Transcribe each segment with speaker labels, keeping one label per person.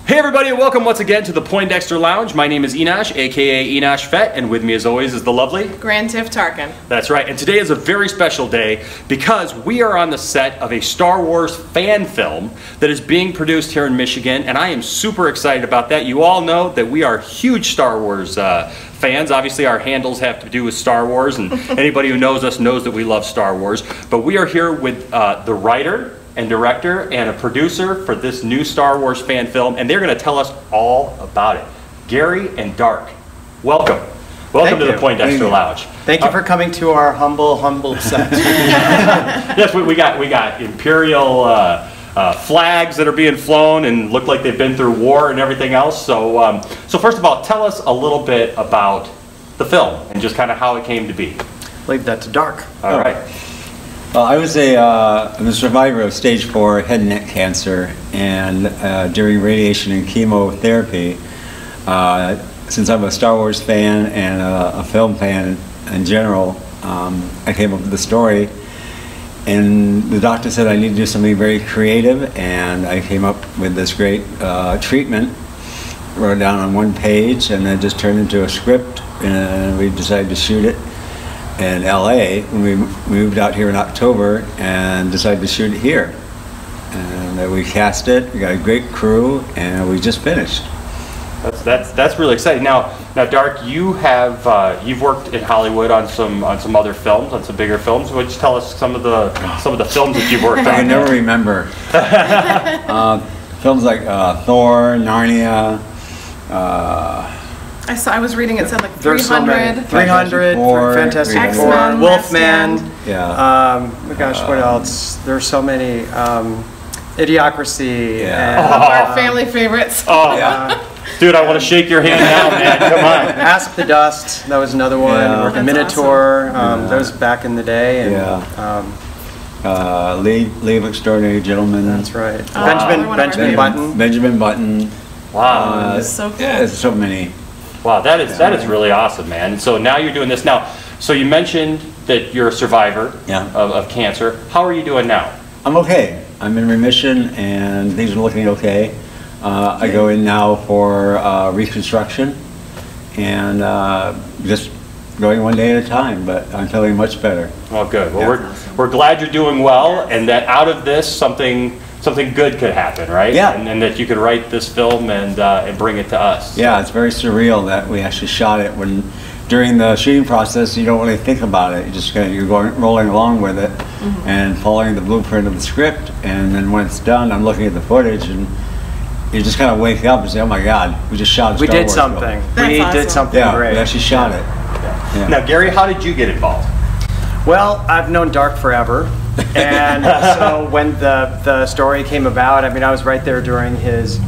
Speaker 1: Hey everybody, and welcome once again to the Poindexter Lounge. My name is Enosh, aka Enosh Fett, and with me as always is the lovely
Speaker 2: Grand Tiff Tarkin.
Speaker 1: That's right, and today is a very special day because we are on the set of a Star Wars fan film that is being produced here in Michigan, and I am super excited about that. You all know that we are huge Star Wars fans. Obviously our handles have to do with Star Wars, and anybody who knows us knows that we love Star Wars. But we are here with the writer and director and a producer for this new Star Wars fan film, and they're going to tell us all about it. Gary and Dark, welcome. Welcome to the Poindexter Lounge.
Speaker 3: Thank you for coming to our humble set.
Speaker 1: Yes, we got Imperial flags that are being flown and look like they've been through war and everything else. So, so first of all, tell us a little bit about the film and just kind of how it came to be.
Speaker 3: Leave that to Dark.
Speaker 1: All right.
Speaker 4: Well, I was I'm a survivor of stage 4 head and neck cancer, and during radiation and chemotherapy, since I'm a Star Wars fan and a film fan in general, I came up with the story, and the doctor said I need to do something very creative, and I came up with this great treatment, wrote it down on one page, and then just turned into a script, and we decided to shoot it in LA when we moved out here in October and decided to shoot it here. And we cast it, we got a great crew, and we just finished.
Speaker 1: That's really exciting. Now Dark, you have you've worked in Hollywood on some other films, on some bigger films. Would you tell us some of the films that you've worked on?
Speaker 4: I can never remember. Films like Thor, Narnia,
Speaker 2: I was reading it said like 300.
Speaker 3: 300, Fantastic Four, Wolfman.
Speaker 4: Yeah.
Speaker 3: Gosh, what else? There's so many. Idiocracy.
Speaker 4: Yeah.
Speaker 3: And,
Speaker 2: Our family favorites.
Speaker 1: Oh, yeah. Dude, I want to shake your hand now, man. Come on.
Speaker 3: Ask the Dust. That was another one.
Speaker 4: Yeah.
Speaker 3: The Minotaur. Awesome. That was back in the day. And,
Speaker 4: yeah. League of Extraordinary Gentlemen.
Speaker 3: That's right. Benjamin Button.
Speaker 4: Benjamin Button.
Speaker 1: Wow.
Speaker 2: So cool.
Speaker 4: Yeah, there's so many.
Speaker 1: Wow, that is really awesome, man. So now you're doing this now. So you mentioned that you're a survivor of cancer. How are you doing now?
Speaker 4: I'm okay. I'm in remission, and things are looking okay. I go in now for reconstruction, and just going one day at a time. But I'm feeling much better.
Speaker 1: Well, good. Well, we're glad you're doing well, and that out of this something good could happen, right?
Speaker 4: Yeah.
Speaker 1: And that you could write this film and bring it to us.
Speaker 4: Yeah, it's very surreal that we actually shot it. When during the shooting process, you don't really think about it. You just you're rolling along with it and following the blueprint of the script. And then when it's done, I'm looking at the footage, and you just kind of wake up and say, "Oh my God, we just shot a Star Wars film."
Speaker 3: We did something great.
Speaker 4: We actually shot it.
Speaker 1: Yeah. Now, Gary, how did you get involved?
Speaker 3: Well, I've known Dark forever, and so when the story came about, I mean, I was right there during his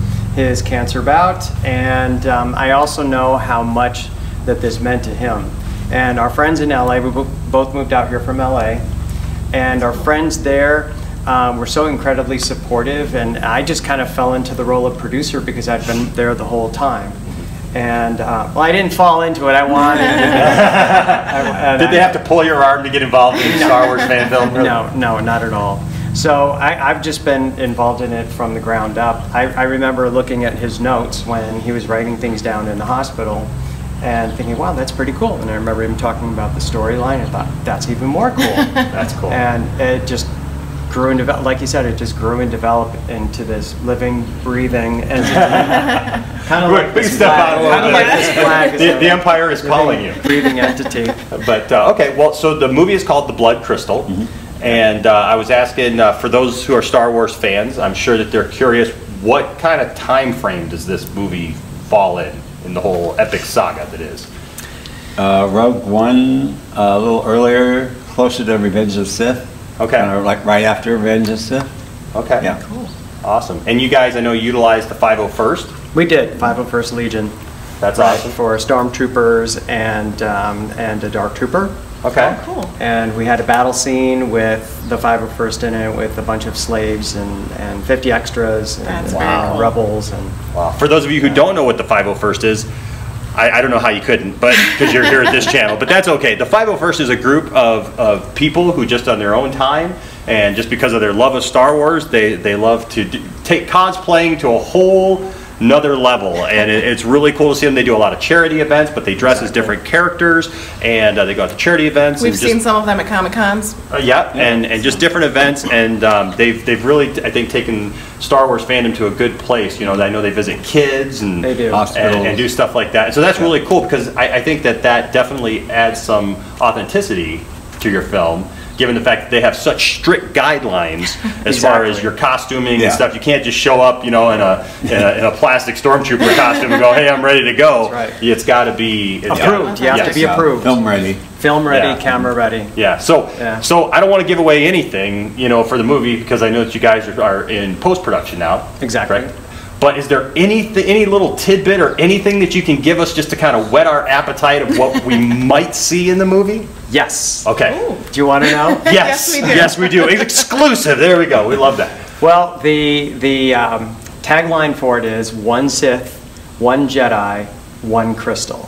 Speaker 3: cancer bout, and I also know how much that this meant to him. And our friends in LA, we both moved out here from LA, and our friends there were so incredibly supportive, and I just kind of fell into the role of producer because I'd been there the whole time. And well, I didn't fall into it. I wanted.
Speaker 1: Did they have to pull your arm to get involved in Star Wars fan film?
Speaker 3: No, not at all. So I've just been involved in it from the ground up. I remember looking at his notes when he was writing things down in the hospital, and thinking, "Wow, that's pretty cool." And I remember him talking about the storyline. I thought, "That's even more cool."
Speaker 1: That's cool.
Speaker 3: And it just grew and developed. Like you said, it just grew and developed into this living, breathing entity. Kind of like this flag.
Speaker 1: The Empire is calling you.
Speaker 3: Breathing entity.
Speaker 1: But okay, well, so the movie is called The Blood Crystal, and I was asking for those who are Star Wars fans, I'm sure that they're curious, what kind of time frame does this movie fall in the whole epic saga that is?
Speaker 4: Rogue One, a little earlier, closer to Revenge of the Sith.
Speaker 1: Okay.
Speaker 4: Kind of like right after Revenge of the Sith.
Speaker 1: Okay.
Speaker 4: Yeah.
Speaker 2: Cool.
Speaker 1: Awesome. And you guys, I know, utilized the 501st.
Speaker 3: We did 501st Legion.
Speaker 1: That's awesome.
Speaker 3: For stormtroopers and a dark trooper.
Speaker 1: Okay.
Speaker 2: Oh, cool.
Speaker 3: And we had a battle scene with the 501st in it, with a bunch of slaves and 50 extras and
Speaker 2: That's very cool.
Speaker 3: rebels. And
Speaker 1: Wow. For those of you who don't know what the 501st is, I don't know how you couldn't, but because you're here at this channel, but that's okay. The 501st is a group of people who just on their own time, and just because of their love of Star Wars, they love to take cosplaying to a whole another level, and it's really cool to see them. They do a lot of charity events, but they dress as different characters, and they go out to charity events.
Speaker 2: We've seen some of them at Comic-Cons.
Speaker 1: And just different events, and they've really, I think, taken Star Wars fandom to a good place. You know, I know they visit kids and
Speaker 3: They do.
Speaker 1: and do stuff like that. And so that's really cool, because I think that definitely adds some authenticity to your film, given the fact that they have such strict guidelines as far as your costuming and stuff. You can't just show up, you know, in a plastic stormtrooper costume and go, "Hey, I'm ready to go."
Speaker 3: Right.
Speaker 1: It's got to be
Speaker 3: approved. You have to be approved.
Speaker 4: Film ready.
Speaker 3: Film ready, camera ready.
Speaker 1: Yeah. So I don't want to give away anything, you know, for the movie, because I know that you guys are in post-production now.
Speaker 3: Exactly.
Speaker 1: Right? But is there any little tidbit or anything that you can give us just to kind of whet our appetite of what we might see in the movie?
Speaker 3: Yes.
Speaker 1: Okay.
Speaker 2: Ooh.
Speaker 3: Do you want to know?
Speaker 1: Yes.
Speaker 2: Yes, we do.
Speaker 1: Yes, we do. It's exclusive. There we go. We love that.
Speaker 3: Well, the tagline for it is one Sith, one Jedi, one crystal.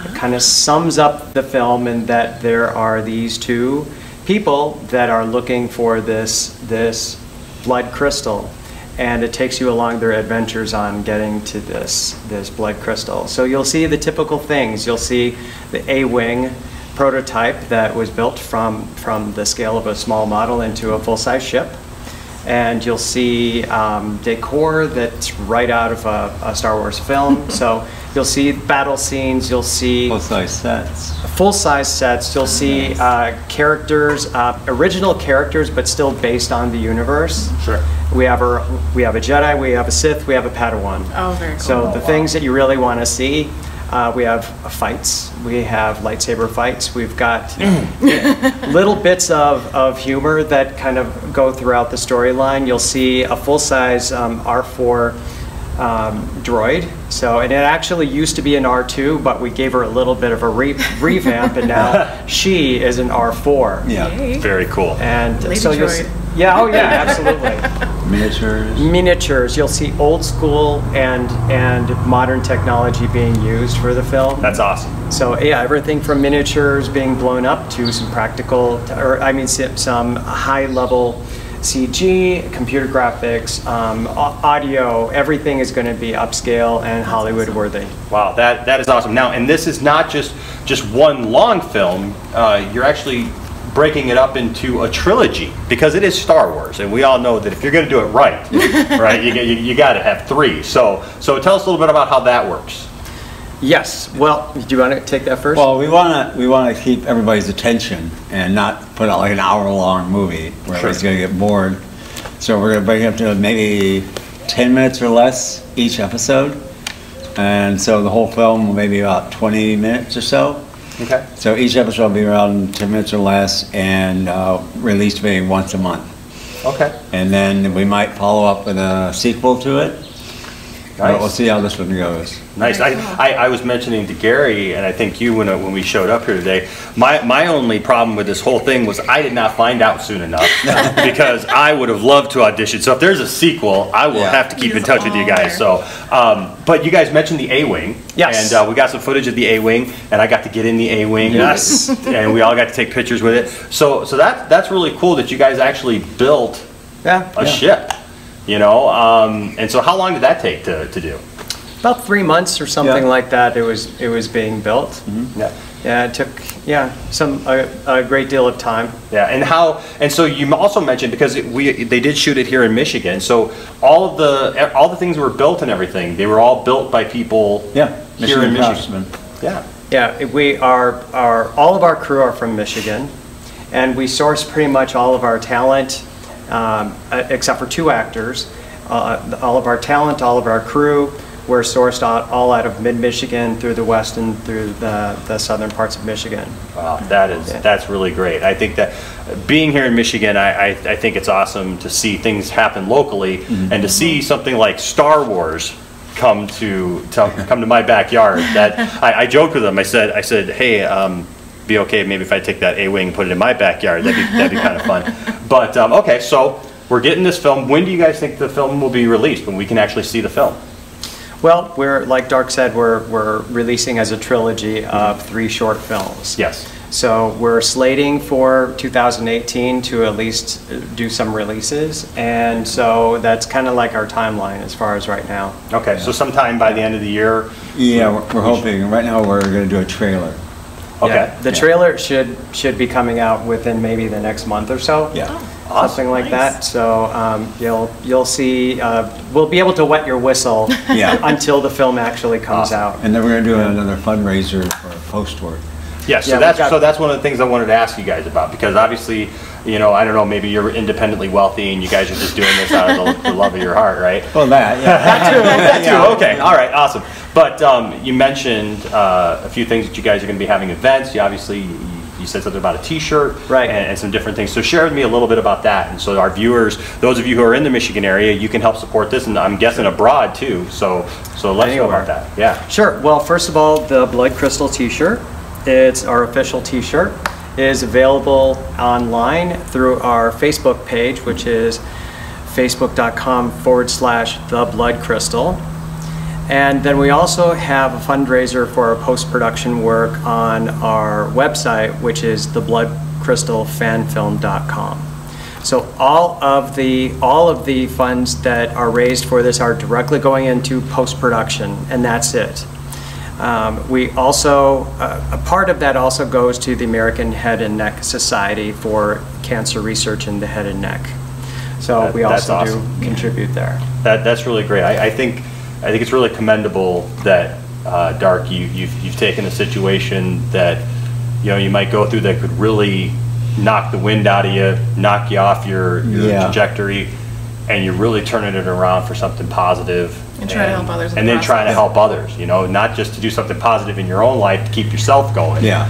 Speaker 3: It kind of sums up the film in that there are these two people that are looking for this blood crystal, and it takes you along their adventures on getting to this blood crystal. So you'll see the typical things. You'll see the AWing prototype that was built from the scale of a small model into a full-size ship. And you'll see decor that's right out of a Star Wars film. So you'll see battle scenes, you'll see
Speaker 4: Full-size sets.
Speaker 3: full-size sets, you'll see characters, original characters, but still based on the universe.
Speaker 1: Sure.
Speaker 3: We have a Jedi, we have a Sith, we have a Padawan.
Speaker 2: Oh, very cool.
Speaker 3: So the things that you really want to see, we have fights, we have lightsaber fights, we've got little bits of humor that kind of go throughout the storyline. You'll see a full-size R4 droid. So, and it actually used to be an R2, but we gave her a little bit of a revamp, and now she is an R4.
Speaker 4: Yeah.
Speaker 2: Yay.
Speaker 1: Very cool.
Speaker 3: And
Speaker 2: Lady
Speaker 3: so you'll
Speaker 2: droid.
Speaker 3: see, yeah, oh yeah, absolutely.
Speaker 4: Miniatures.
Speaker 3: Miniatures. You'll see old school and modern technology being used for the film.
Speaker 1: That's awesome.
Speaker 3: So yeah, everything from miniatures being blown up to some practical, some high level CG, computer graphics, audio. Everything is going to be upscale and Hollywood worthy.
Speaker 1: Wow, that is awesome. Now, and this is not just one long film. You're actually breaking it up into a trilogy, because it is Star Wars, and we all know that if you're going to do it right, right, you got to have three. So tell us a little bit about how that works.
Speaker 3: Yes. Well, do you want to take that first?
Speaker 4: Well, we want to keep everybody's attention and not put out like an hour-long movie where everybody's going to get bored. So we're going to bring it up to maybe 10 minutes or less each episode, and so the whole film will maybe about 20 minutes or so.
Speaker 1: Okay.
Speaker 4: So each episode will be around 10 minutes or less, and released maybe once a month.
Speaker 1: Okay.
Speaker 4: And then we might follow up with a sequel to it. But we'll see how this one goes.
Speaker 1: Nice. I was mentioning to Gary, and I think you when we showed up here today, my only problem with this whole thing was I did not find out soon enough, because I would have loved to audition. So if there's a sequel, I will have to keep in touch with you guys. So, but you guys mentioned the AWing.
Speaker 3: Yes.
Speaker 1: And we got some footage of the AWing, and I got to get in the AWing.
Speaker 3: Yes.
Speaker 1: And we all got to take pictures with it. So that's really cool that you guys actually built a ship. You know, and so how long did that take to do?
Speaker 3: About 3 months or something like that. It was being built.
Speaker 1: Mm-hmm. Yeah.
Speaker 3: Yeah, it took a great deal of time.
Speaker 1: Yeah, and so you also mentioned, because they did shoot it here in Michigan. So all the things were built and everything. They were all built by people here in Michigan. Yeah.
Speaker 3: Yeah, we are all of our crew are from Michigan, and we source pretty much all of our talent. Except for 2 actors. All of our talent, all of our crew were sourced all out of mid-Michigan, through the west and through the southern parts of Michigan.
Speaker 1: Wow, that's really great. I think that being here in Michigan, I think it's awesome to see things happen locally, and to see something like Star Wars come to my backyard. That I joked with them. I said, hey. Be okay maybe if I take that AWing and put it in my backyard. That'd be kind of fun. But okay, so we're getting this film. When do you guys think the film will be released, when we can actually see the film?
Speaker 3: Well, like Dark said, we're releasing as a trilogy of 3 short films.
Speaker 1: Yes.
Speaker 3: So we're slating for 2018 to at least do some releases, and so that's kind of like our timeline as far as right now.
Speaker 1: Okay, so sometime by the end of the year.
Speaker 4: Yeah, we're hoping. Right now, we're going to do a trailer.
Speaker 1: Okay.
Speaker 3: Yeah, the trailer should be coming out within maybe the next month or so.
Speaker 4: Yeah.
Speaker 3: Something like that. So you'll see. We'll be able to wet your whistle until the film actually comes out.
Speaker 4: And then we're going to do another fundraiser for post work.
Speaker 1: Yeah, so that's one of the things I wanted to ask you guys about, because obviously, you know, I don't know, maybe you're independently wealthy and you guys are just doing this out of the love of your heart, right?
Speaker 4: Well, that, yeah.
Speaker 1: That too. Okay, all right, awesome. But you mentioned a few things that you guys are going to be having events. You obviously, you said something about a T-shirt,
Speaker 3: right,
Speaker 1: and some different things. So share with me a little bit about that, and so our viewers, those of you who are in the Michigan area, you can help support this, and I'm guessing abroad too. So let's know about that. Yeah.
Speaker 3: Sure. Well, first of all, the Blood Crystal T-shirt. It's our official T-shirt. It is available online through our Facebook page, which is facebook.com/thebloodcrystal. And then we also have a fundraiser for our post-production work on our website, which is thebloodcrystalfanfilm.com. So all of the funds that are raised for this are directly going into post-production, and that's it. We also, a part of that also goes to the American Head and Neck Society for cancer research in the head and neck. So we also do contribute there.
Speaker 1: That's really great. I think it's really commendable that Dark, you've taken a situation that, you know, you might go through that could really knock the wind out of you, knock you off your trajectory, and you're really turning it around for something positive.
Speaker 2: And try to help others.
Speaker 1: And then trying to help others, you know, not just to do something positive in your own life to keep yourself going.
Speaker 4: Yeah.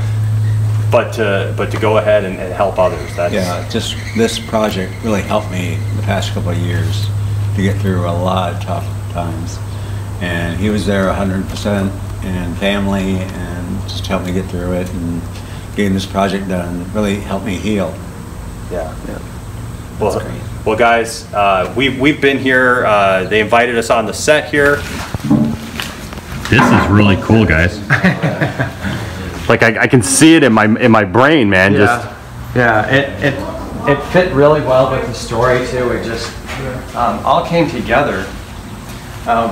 Speaker 1: But to go ahead and help others.
Speaker 4: Just this project really helped me the past couple of years to get through a lot of tough times. And he was there 100%, and family, and just helped me get through it, and getting this project done really helped me heal.
Speaker 1: Yeah. Well, guys, we've been here. They invited us on the set here. This is really cool, guys. Like I can see it in my brain, man.
Speaker 3: It fit really well with the story too. It just all came together.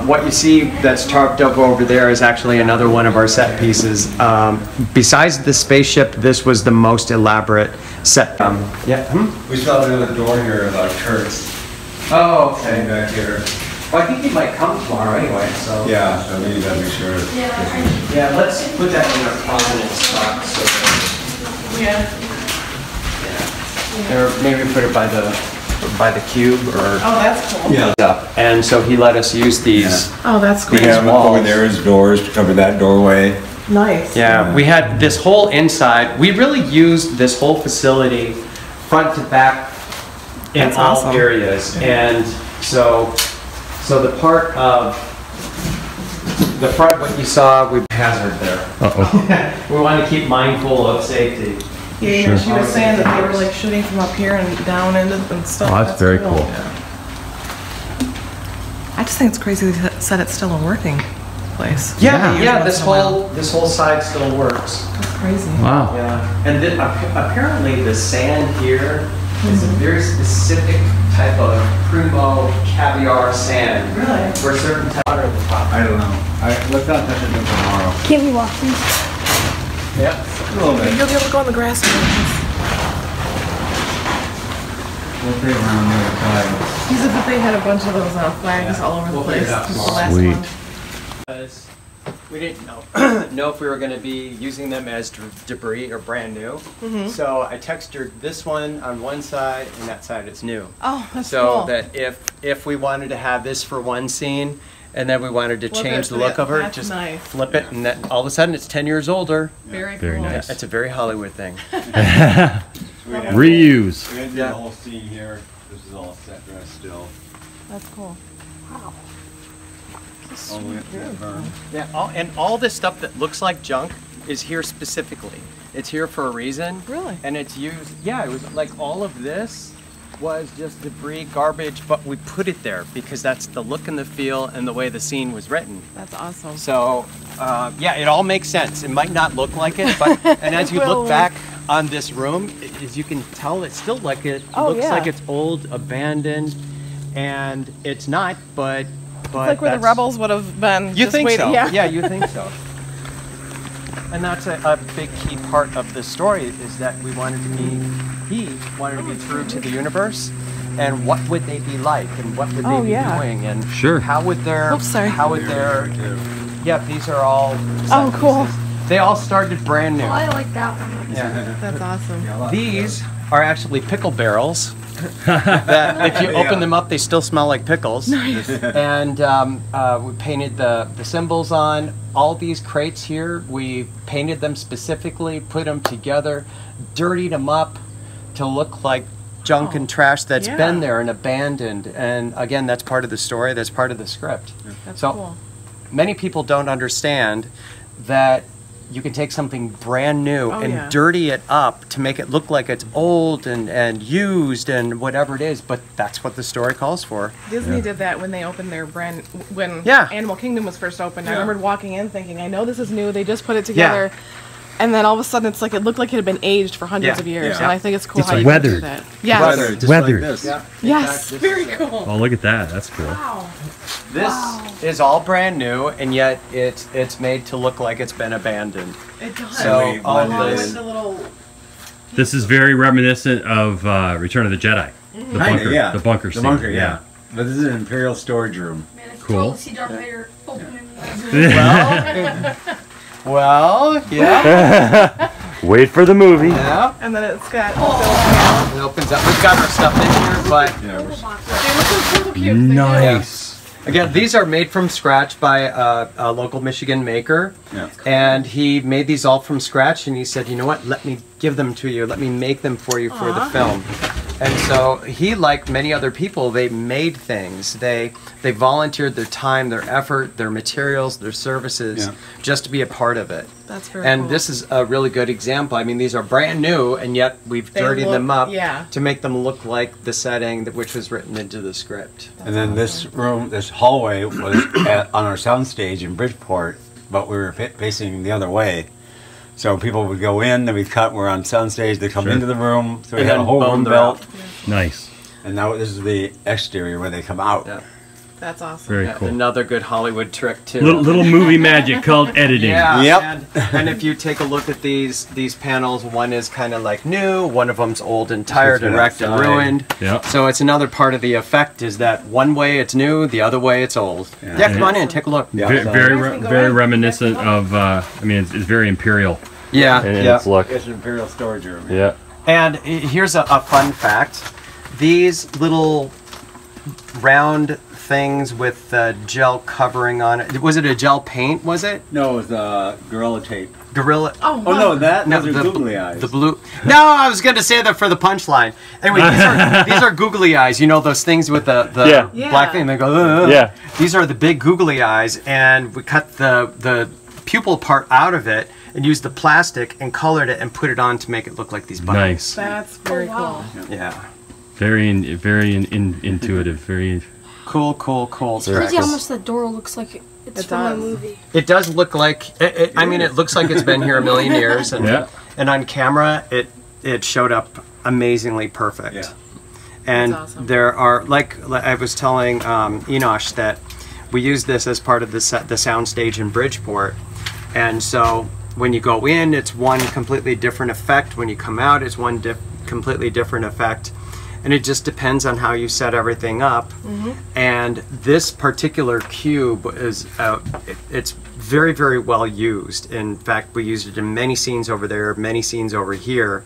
Speaker 3: What you see that's tarped up over there is actually another one of our set pieces. Besides the spaceship, this was the most elaborate set.
Speaker 4: We saw another door here about Kurtz.
Speaker 3: Oh, okay.
Speaker 4: Back here.
Speaker 3: Well, I think he might come tomorrow anyway, so.
Speaker 4: Yeah, so maybe that'd be sure.
Speaker 3: Yeah, let's put that in a prominent spot. So or maybe put it by the cube or.
Speaker 2: Oh, that's cool.
Speaker 4: Yeah.
Speaker 3: And so he let us use these.
Speaker 2: Oh, that's
Speaker 4: We
Speaker 2: cool.
Speaker 4: have over there is doors to cover that doorway.
Speaker 2: Nice.
Speaker 3: Yeah, we had this whole inside. We really used this whole facility front to back in
Speaker 2: That's
Speaker 3: all
Speaker 2: awesome.
Speaker 3: areas. And so the part of the front, what you saw, we hazard there. We want to keep mindful of safety.
Speaker 2: Yeah, you know, she was saying that they were like shooting from up here and down into and stuff.
Speaker 1: Oh, that's very cool.
Speaker 2: I just think it's crazy they said it's still a working place.
Speaker 3: Yeah, this whole side still works.
Speaker 2: That's crazy.
Speaker 1: Wow.
Speaker 3: Yeah, and then apparently the sand here is a very specific type of primo caviar sand.
Speaker 2: Really?
Speaker 3: For a certain type at the top.
Speaker 4: I don't know. Let's not touch it tomorrow.
Speaker 5: Can't we walk these?
Speaker 3: Yep.
Speaker 4: A little bit.
Speaker 2: You'll be able to go on the grass.
Speaker 4: We'll take around the other side.
Speaker 2: He said that they had a bunch of those flags all over the place.
Speaker 3: figure it out
Speaker 2: since the
Speaker 3: tomorrow.
Speaker 2: last
Speaker 1: Sweet.
Speaker 2: one.
Speaker 3: Because we didn't know if we were going to be using them as debris or brand new. So I textured this one on one side and that side is new.
Speaker 2: Oh, that's
Speaker 3: So
Speaker 2: cool.
Speaker 3: that if we wanted to have this for one scene and then we wanted to
Speaker 2: Flip
Speaker 3: change
Speaker 2: it,
Speaker 3: the look of her,
Speaker 2: that's
Speaker 3: just
Speaker 2: nice.
Speaker 3: flip it and then all of a sudden it's 10 years older.
Speaker 2: Very
Speaker 1: Very
Speaker 2: cool.
Speaker 1: nice.
Speaker 3: It's a very Hollywood thing.
Speaker 1: Reuse.
Speaker 4: We had to do the whole scene here. This is all set dress still.
Speaker 2: That's cool. Wow.
Speaker 4: All the way up to that berm.
Speaker 3: Yeah, and all this stuff that looks like junk is here specifically. It's here for a reason.
Speaker 2: Really?
Speaker 3: And it's used, yeah, it was like all of this was just debris, garbage, but we put it there because that's the look and the feel and the way the scene was written.
Speaker 2: That's awesome.
Speaker 3: So, yeah, it all makes sense. It might not look like it, but and as you look back on this room, as you can tell, it's still like it looks like it's old, abandoned, and it's not. But
Speaker 2: it's like where the rebels would have been.
Speaker 3: You think so?
Speaker 2: Yeah,
Speaker 3: you think so. And that's a big key part of the story is that he wanted to be true to the universe, and what would they be like, and what would they be doing, and how would their, these are all.
Speaker 2: Oh, cool.
Speaker 3: They all started brand new.
Speaker 5: Oh, I like that one.
Speaker 3: Yeah.
Speaker 2: That's awesome.
Speaker 3: These are actually pickle barrels. That if you open them up, they still smell like pickles.
Speaker 2: Nice.
Speaker 3: And we painted the symbols on all these crates here. We painted them specifically, put them together, dirtied them up to look like junk and trash that's been there and abandoned. And again, that's part of the story. That's part of the script.
Speaker 2: That's
Speaker 3: so
Speaker 2: cool.
Speaker 3: Many people don't understand that you can take something brand new and dirty it up to make it look like it's old and used and whatever it is, but that's what the story calls for.
Speaker 2: Disney did that when they opened their brand, when Animal Kingdom was first opened. I remember walking in thinking, I know this is new, they just put it together. And then all of a sudden it's like it looked like it had been aged for hundreds of years. And I think it's cool how you can do that. Yes.
Speaker 6: Weathered.
Speaker 4: Like this.
Speaker 2: Yes, very cool.
Speaker 6: Oh, look at that. That's cool.
Speaker 2: Wow.
Speaker 3: This is all brand new, and yet it's made to look like it's been abandoned.
Speaker 2: It does.
Speaker 3: So all this.
Speaker 6: This is very reminiscent of Return of the Jedi. The bunker, the bunker scene.
Speaker 4: The bunker, yeah. But this is an Imperial storage room.
Speaker 5: Man, it's
Speaker 6: Cool.
Speaker 5: cool to see Darth Vader opening.
Speaker 3: Well, yeah.
Speaker 6: Wait for the movie.
Speaker 3: Yeah.
Speaker 2: And then it's got
Speaker 3: It opens up. We've got our stuff in here, but
Speaker 2: they look so cute.
Speaker 6: Nice.
Speaker 3: again, these are made from scratch by a local Michigan maker.
Speaker 4: Yeah.
Speaker 3: And he made these all from scratch, and he said, you know what, let me give them to you. Let me make them for you for the film. And so he, like many other people, they made things. They volunteered their time, their effort, their materials, their services, just to be a part of it.
Speaker 2: That's very
Speaker 3: And
Speaker 2: cool.
Speaker 3: this is a really good example. I mean, these are brand new, and yet we've dirtied them up to make them look like the setting which was written into the script.
Speaker 4: And then this room, this hallway was on our soundstage in Bridgeport, but we were facing the other way. So people would go in, then we cut, we're on soundstage, they come into the room, so we have a whole room built.
Speaker 6: Nice.
Speaker 4: And now this is the exterior where they come out.
Speaker 3: Yeah.
Speaker 2: That's awesome.
Speaker 6: Very cool.
Speaker 3: Another good Hollywood trick too.
Speaker 6: Little movie magic called editing.
Speaker 3: Yeah.
Speaker 4: Yep.
Speaker 3: And if you take a look at these panels, one is kind of like new, one of them's old and tired and wrecked and ruined.
Speaker 6: Yep.
Speaker 3: So it's another part of the effect is that one way it's new, the other way it's old. Yeah, come on in, take a look.
Speaker 4: Yeah.
Speaker 6: Very reminiscent of. I mean, it's very Imperial.
Speaker 3: Yeah.
Speaker 6: In its look.
Speaker 4: It's an Imperial storage room.
Speaker 6: Yeah.
Speaker 3: And here's a fun fact. These little round things with gel covering on it. Was it a gel paint, was it?
Speaker 4: No, it was Gorilla Tape.
Speaker 3: Gorilla.
Speaker 2: Oh,
Speaker 4: Oh no, those
Speaker 3: the
Speaker 4: are googly eyes.
Speaker 3: The blue. No, I was going to say that for the punchline. Anyway, these are googly eyes. You know those things with the black thing. They go.
Speaker 6: Yeah.
Speaker 3: These are the big googly eyes, and we cut the pupil part out of it and used the plastic and colored it and put it on to make it look like these buttons.
Speaker 6: Nice.
Speaker 2: That's very cool.
Speaker 3: Yeah.
Speaker 6: Very intuitive. Very
Speaker 3: Cool.
Speaker 5: It's crazy how much the door looks like it's from a movie.
Speaker 3: It does look like. I mean, it looks like it's been here a million years, and and on camera, it showed up amazingly perfect.
Speaker 4: Yeah.
Speaker 3: And
Speaker 2: awesome.
Speaker 3: there are like I was telling Enosh that we use this as part of the soundstage in Bridgeport, and so when you go in, it's one completely different effect. When you come out, it's one completely different effect. And it just depends on how you set everything up. And this particular cube is, it's very, very well used. In fact, we used it in many scenes over there, many scenes over here.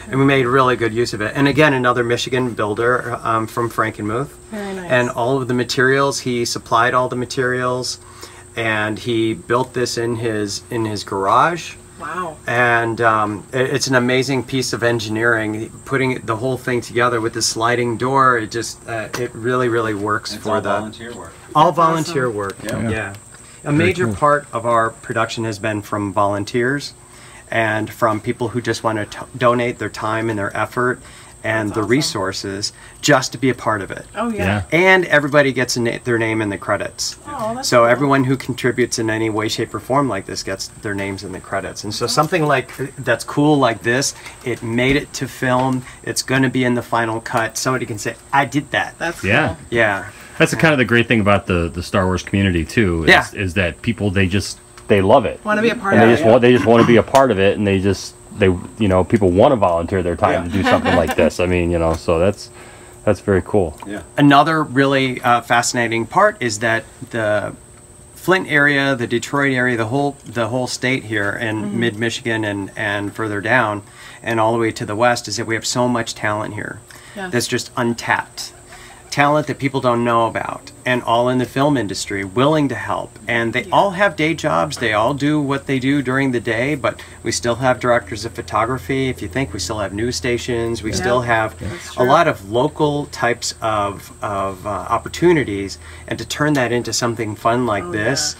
Speaker 3: And we made really good use of it. And again, another Michigan builder from Frankenmuth.
Speaker 2: Very nice.
Speaker 3: And all of the materials, he supplied all the materials. And he built this in his garage.
Speaker 2: Wow.
Speaker 3: And it's an amazing piece of engineering, putting the whole thing together with the sliding door. It just it really, really works for
Speaker 4: all
Speaker 3: the
Speaker 4: volunteer work.
Speaker 3: all volunteer work.
Speaker 4: Yeah.
Speaker 3: A major part of our production has been from volunteers and from people who just want to donate their time and their effort and the resources just to be a part of it.
Speaker 2: Oh yeah.
Speaker 3: And everybody gets their name in the credits.
Speaker 2: Oh, that's
Speaker 3: so
Speaker 2: cool.
Speaker 3: everyone who contributes in any way, shape, or form like this gets their names in the credits. And so something like that's cool like this, it made it to film. It's going to be in the final cut. Somebody can say, "I did that."
Speaker 2: That's cool.
Speaker 6: Yeah.
Speaker 3: Yeah.
Speaker 6: That's kind of the great thing about the Star Wars community too. Is that people they love it.
Speaker 2: Want to be a part
Speaker 6: and
Speaker 2: of it.
Speaker 6: They just want to be a part of it, and they people want to volunteer their time to do something like this. I mean, so that's very cool.
Speaker 3: Yeah. Another really fascinating part is that the Flint area, the Detroit area, the whole state here in mid-Michigan and further down and all the way to the west is that we have so much talent here that's just untapped. Talent that people don't know about, and all in the film industry, willing to help. And they all have day jobs. They all do what they do during the day, but we still have directors of photography. If you think, we still have news stations. We still have a lot of local types of opportunities. And to turn that into something fun like this,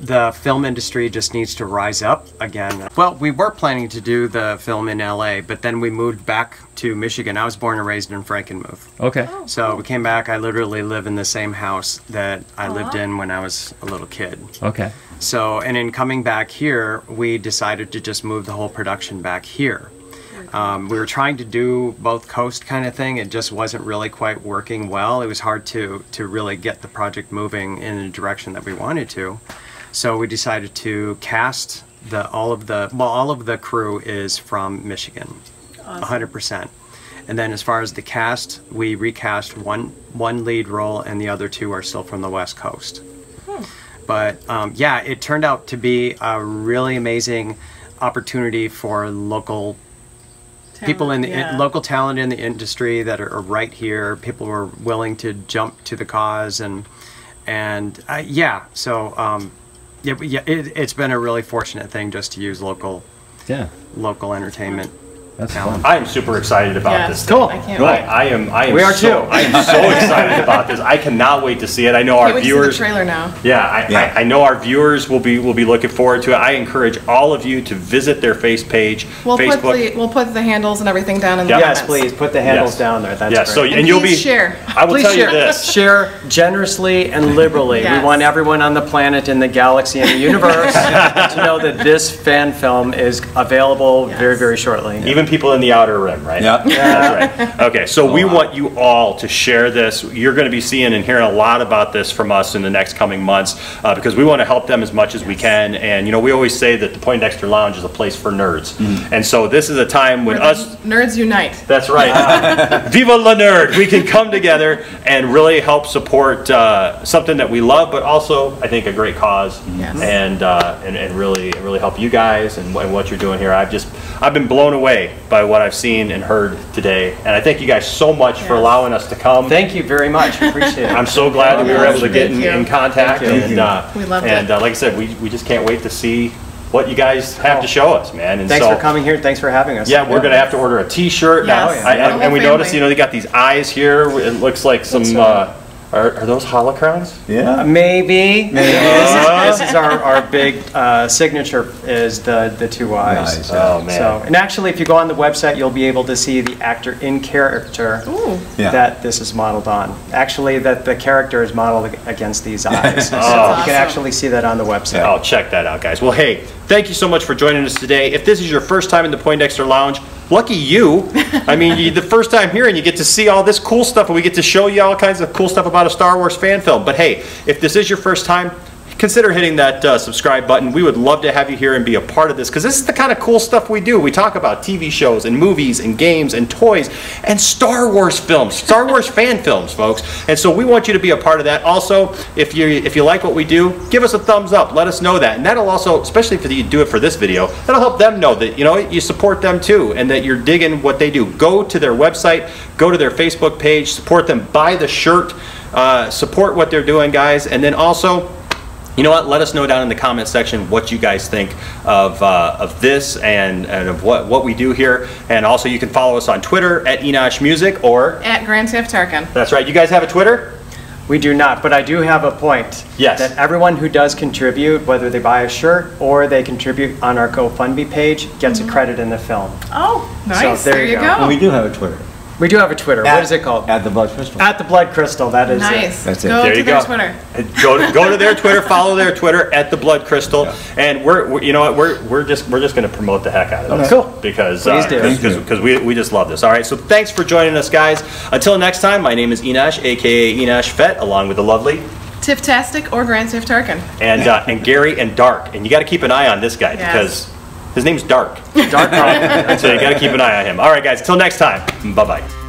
Speaker 3: the film industry just needs to rise up again. Well, we were planning to do the film in LA, but then we moved back to Michigan. I was born and raised in Frankenmuth.
Speaker 6: Okay.
Speaker 3: So we came back. I literally live in the same house that I lived in when I was a little kid.
Speaker 6: Okay.
Speaker 3: So, and in coming back here, we decided to just move the whole production back here. We were trying to do both coast kind of thing. It just wasn't really quite working well. It was hard to really get the project moving in the direction that we wanted to. So we decided to cast all of the crew is from Michigan, 100%. And then as far as the cast, we recast one lead role, and the other two are still from the West Coast. But yeah, it turned out to be a really amazing opportunity for local people in the local talent in the industry that are right here. People were willing to jump to the cause, and yeah, so. It's been a really fortunate thing just to use local entertainment.
Speaker 6: That's
Speaker 3: talent.
Speaker 6: fun.
Speaker 1: I am super excited about this.
Speaker 3: Cool.
Speaker 2: I can't wait.
Speaker 1: I am.
Speaker 3: We are too.
Speaker 1: I am so excited about this. I cannot wait to see it. I know our
Speaker 2: Can't wait to see
Speaker 1: viewers.
Speaker 2: the trailer now.
Speaker 1: Yeah, I know our viewers will be looking forward to it. I encourage all of you to visit their face page.
Speaker 2: We'll
Speaker 1: Facebook.
Speaker 2: put the handles and everything down in the
Speaker 3: Yes,
Speaker 2: comments.
Speaker 3: please put the handles down there. That's great.
Speaker 1: So
Speaker 2: And
Speaker 1: you'll
Speaker 2: please
Speaker 1: be
Speaker 2: share.
Speaker 1: I will
Speaker 3: Please
Speaker 1: tell
Speaker 3: share.
Speaker 1: you this.
Speaker 3: Share generously and liberally.
Speaker 2: Yes.
Speaker 3: We want everyone on the planet, in the galaxy, and the universe to know that this fan film is available very, very shortly.
Speaker 1: Even people in the outer rim, right?
Speaker 4: Yeah.
Speaker 1: That's right. Okay, so we want you all to share this. You're going to be seeing and hearing a lot about this from us in the next coming months because we want to help them as much as we can. And we always say that the Poindexter Lounge is a place for nerds. And so this is a time when
Speaker 2: nerds unite.
Speaker 1: That's right. Viva la nerd! We can come together and really help support something that we love, but also I think a great cause.
Speaker 2: Yes.
Speaker 1: And really help you guys and what you're doing here. I've been blown away by what I've seen and heard today, and I thank you guys so much for allowing us to come.
Speaker 3: Thank you very much. Appreciate it.
Speaker 1: I'm so glad that we were able to get in contact, and
Speaker 2: we loved it.
Speaker 1: like I said, we just can't wait to see what you you have to show us, man. And
Speaker 3: thanks for coming here. Thanks for having us.
Speaker 1: Yeah, we're going to have to order a T-shirt now.
Speaker 2: Yes.
Speaker 1: And we noticed, they got these eyes here. It looks like some. Are those holocrons?
Speaker 4: Yeah.
Speaker 3: Maybe. This is our big signature is the two eyes.
Speaker 4: Nice.
Speaker 1: Oh man.
Speaker 3: So, and actually, if you go on the website, you'll be able to see the actor in character that this is modeled on. Actually, that the character is modeled against these eyes. So you can actually see that on the website.
Speaker 1: Oh, check that out, guys. Well, hey, thank you so much for joining us today. If this is your first time in the Poindexter Lounge, lucky you. I mean, the first time here, and you get to see all this cool stuff, and we get to show you all kinds of cool stuff about a Star Wars fan film. But hey, if this is your first time, consider hitting that subscribe button. We would love to have you here and be a part of this, because this is the kind of cool stuff we do. We talk about TV shows and movies and games and toys and Star Wars films, Star Wars fan films, folks. And so we want you to be a part of that. Also, if you like what we do, give us a thumbs up. Let us know that. And that'll also, especially if you do it for this video, that'll help them know that you support them too, and that you're digging what they do. Go to their website, go to their Facebook page, support them, buy the shirt, support what they're doing, guys. And then also, you know what? Let us know down in the comment section what you guys think of this and of what we do here. And also, you can follow us on Twitter at Enosh Music or
Speaker 2: At Grand Theft Tarkin.
Speaker 1: That's right. You guys have a Twitter?
Speaker 3: We do not, but I do have a point.
Speaker 1: Yes.
Speaker 3: That everyone who does contribute, whether they buy a shirt or they contribute on our GoFundMe page, gets a credit in the film.
Speaker 2: Oh, nice.
Speaker 3: So there you go.
Speaker 4: And we do have a Twitter.
Speaker 3: We do have a Twitter. What is it called?
Speaker 4: At the Blood Crystal.
Speaker 3: At the Blood Crystal. That is
Speaker 2: nice.
Speaker 3: it.
Speaker 4: That's it.
Speaker 2: Go
Speaker 1: There
Speaker 2: to
Speaker 1: you
Speaker 2: their
Speaker 1: go.
Speaker 2: Twitter.
Speaker 1: Go to their Twitter, follow their Twitter at the Blood Crystal, and we're you know what we're just going to promote the heck out of this.
Speaker 3: Cool.
Speaker 1: Because
Speaker 3: Please do.
Speaker 1: because we just love this. All right, so thanks for joining us, guys. Until next time, my name is Enosh, aka Enosh Fett, along with the lovely
Speaker 2: Tiff-tastic or Grand Tiff Tarkin.
Speaker 1: and Gary and Dark, and you got to keep an eye on this guy because his name's Dark. Dark. So you got to keep an eye on him. All right, guys. Till next time. Bye bye.